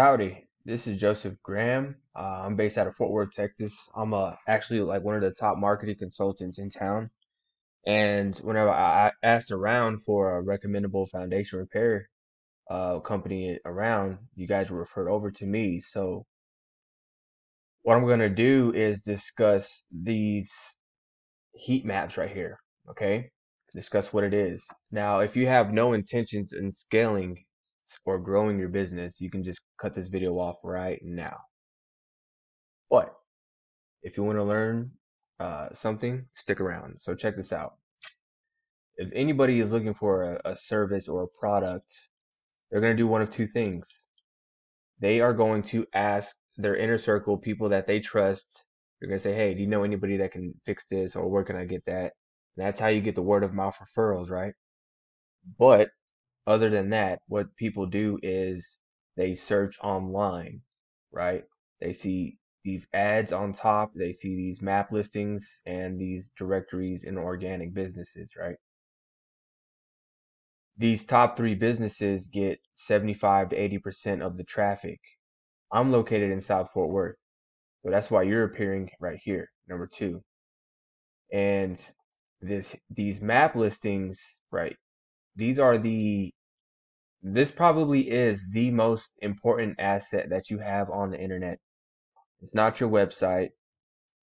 Howdy, this is Joseph Graham. I'm based out of Fort Worth, Texas. I'm actually like one of the top marketing consultants in town. And whenever I asked around for a recommendable foundation repair company around, you guys were referred over to me. So what I'm going to do is discuss these heat maps right here. Okay, discuss what it is. Now, if you have no intentions in scaling or growing your business, you can just cut this video off right now. But if you want to learn something, stick around. So check this out. If anybody is looking for a service or a product, they're going to do one of two things. They are going to ask their inner circle, people that they trust. They're going to say, hey, do you know anybody that can fix this, or where can I get that? And that's how you get the word of mouth referrals, right? But other than that, what people do is they search online, right? They see these ads on top, they see these map listings and these directories in organic businesses, right? These top three businesses get 75 to 80% of the traffic. I'm located in South Fort Worth, so that's why you're appearing right here, number two. And these map listings, right? These are this probably is the most important asset that you have on the internet. It's not your website.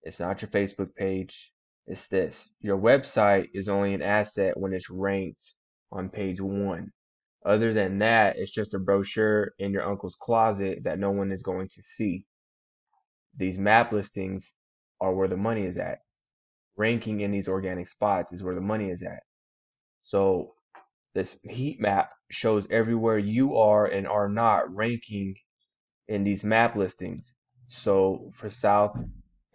It's not your Facebook page. It's this. Your website is only an asset when it's ranked on page one. Other than that, it's just a brochure in your uncle's closet that no one is going to see. These map listings are where the money is at. Ranking in these organic spots is where the money is at. So this heat map shows everywhere you are and are not ranking in these map listings. So for South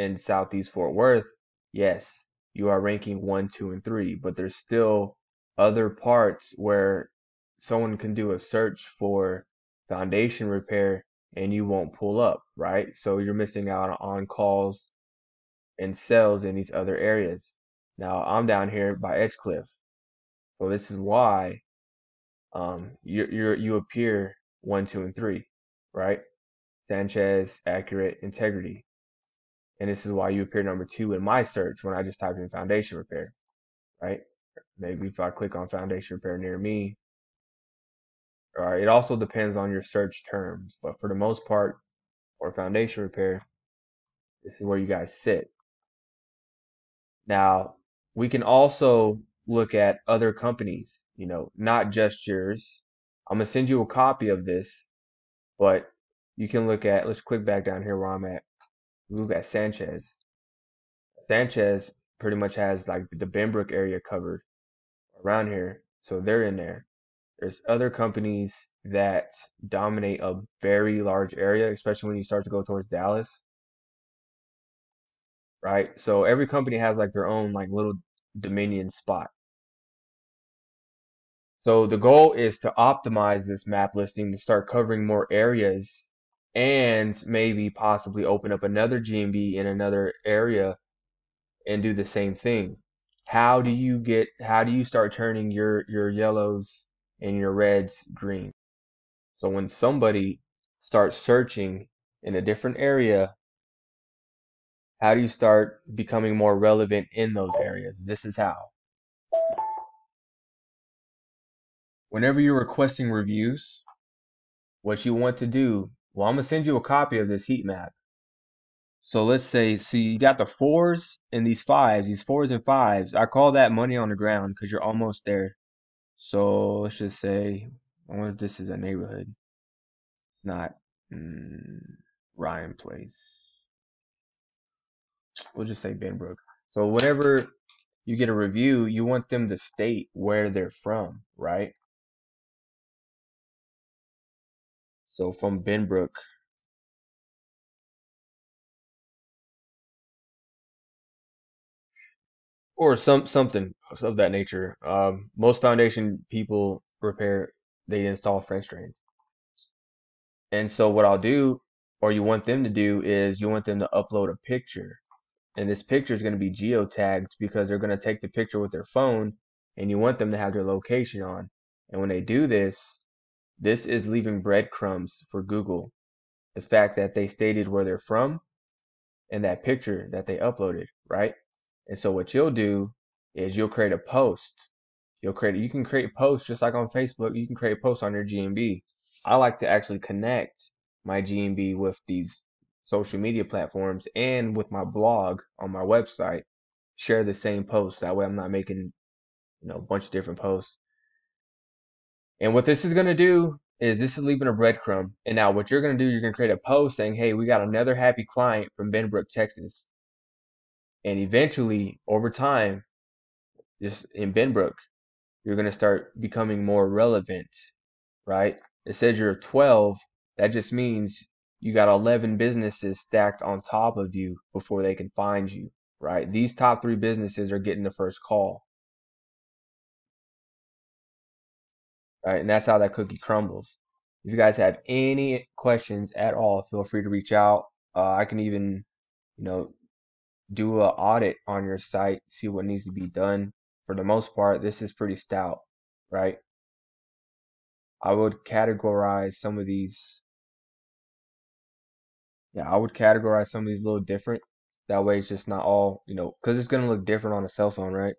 and Southeast Fort Worth, yes, you are ranking 1, 2, and 3, but there's still other parts where someone can do a search for foundation repair and you won't pull up, right? So you're missing out on calls and sales in these other areas. Now I'm down here by Edgecliff, so this is why you appear 1, 2, and 3, right? Sanchez, accurate, integrity. And this is why you appear number 2 in my search when I just type in foundation repair, right? Maybe if I click on foundation repair near me, all right, it also depends on your search terms, but for the most part, for foundation repair, this is where you guys sit. Now, we can also look at other companies, not just yours. I'm gonna send you a copy of this, but you can look at, let's click back down here where I'm at. Look at Sanchez. Sanchez pretty much has like the Benbrook area covered around here, so they're in there. There's other companies that dominate a very large area, especially when you start to go towards Dallas, right? So every company has like their own like little dominion spot. So the goal is to optimize this map listing to start covering more areas and maybe possibly open up another GMB in another area and do the same thing. How do you start turning your yellows and your reds green? So when somebody starts searching in a different area, how do you start becoming more relevant in those areas? This is how. Whenever you're requesting reviews, what you want to do, well, I'm gonna send you a copy of this heat map. So let's say, see, you got the fours and these fours and fives. I call that money on the ground because you're almost there. So let's just say, I wonder if this is a neighborhood. It's not Ryan Place. We'll just say Benbrook. So whenever you get a review, you want them to state where they're from, right? So from Benbrook, or something of that nature. Most foundation people repair, they install French drains. And so what I'll do, or you want them to do, is you want them to upload a picture. And this picture is going to be geotagged because they're going to take the picture with their phone and you want them to have their location on. And when they do this, this is leaving breadcrumbs for Google. the fact that they stated where they're from and that picture that they uploaded, right? And so what you'll do is you'll create a post. You can create posts just like on Facebook. You can create posts on your GMB. I like to actually connect my GMB with these social media platforms and with my blog on my website. Share the same post. That way I'm not making, a bunch of different posts. And what this is going to do is this is leaving a breadcrumb. And now what you're going to do, you're going to create a post saying, hey, we got another happy client from Benbrook, Texas. And eventually, over time, just in Benbrook, you're going to start becoming more relevant, right? It says you're 12. That just means you got 11 businesses stacked on top of you before they can find you, right? These top 3 businesses are getting the first call, right? And that's how that cookie crumbles. If you guys have any questions at all, feel free to reach out. I can even, you know, do a audit on your site, see what needs to be done. For the most part, this is pretty stout, right? I would categorize some of these, yeah, I would categorize some of these a little different. That way it's just not all, because it's going to look different on a cell phone, right?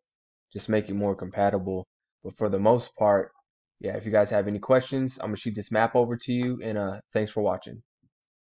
Just make it more compatible. But for the most part, yeah, if you guys have any questions, I'm going to shoot this map over to you, and thanks for watching.